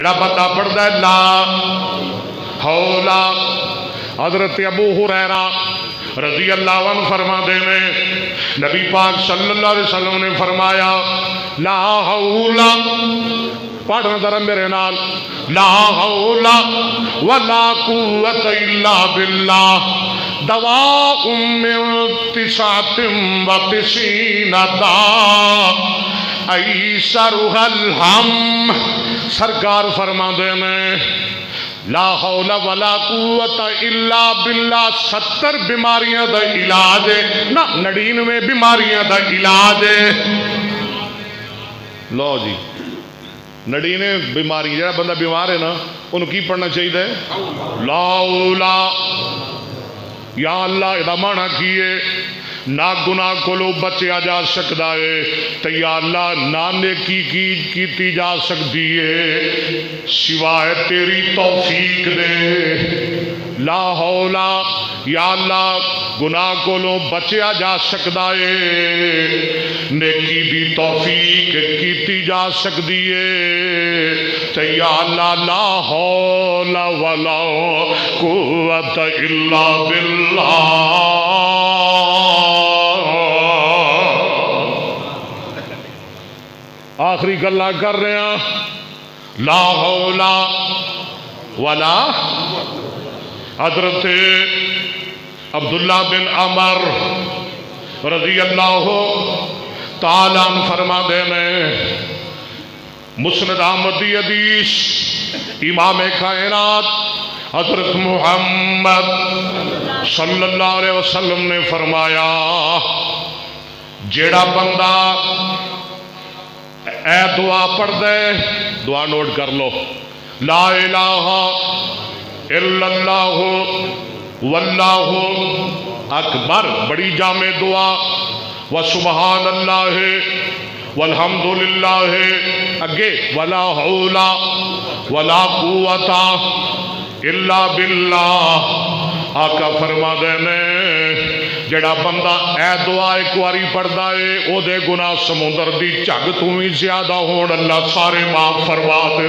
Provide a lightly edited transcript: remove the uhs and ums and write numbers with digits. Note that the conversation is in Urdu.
جڑا بندہ پڑھتا ہے لا حولا، حضرت ابو ہریرہ رضی اللہ عنہ فرما دے نے نبی پاک صلی اللہ علیہ وسلم نے فرمایا لا حولا، پڑھنا ذرا میرے نال، لا حول ولا قوت الا باللہ دواء من 99 داء ایسرها الہم۔ سرکار فرما دے نے لا حول ولا قوت الا باللہ 70 بیماریاں دا علاج ہے نا، 99 بیماریاں دا علاج ہے۔ لو جی 99 بیماری، جڑا بندہ بیمار ہے نا انہوں کی پڑھنا چاہیے لا اولا، یا اللہ ادا مانا کیے نہ گناہ کولو بچیا جا سکتا ہے تو یا اللہ نہ نیکی کیتی جا سکتی ہے سوائے تیری توفیق دے۔ لا حولا، یا اللہ گناہ کولو بچیا جا سکتا ہے، نیکی دی توفیق کیتی جا سکتی ہے تو یا اللہ لا حول ولا قوت الا باللہ۔ آخری گلہ کر رہے ہیں لا حول ولا، حضرت عبداللہ بن عمر رضی اللہ تعالیٰ عنہ فرما دینے مسند احمدی حدیث امام کائنات حضرت محمد صلی اللہ علیہ وسلم نے فرمایا جیڑا بندہ اے دعا پڑھ دے، دعا نوٹ کر لو، لا الہ الا اللہ واللہ اکبر، بڑی جامع دعا، وسبحان اللہ والحمد للہ، اگے ولا حول ولا قوت الا باللہ۔ آقا فرما دینے جڑا بندہ اے دعا ایک واری پڑھدا ہے او دے گناہ سمندر دی جھگ تو بھی زیادہ ہون اللہ سارے معاف فرما دے۔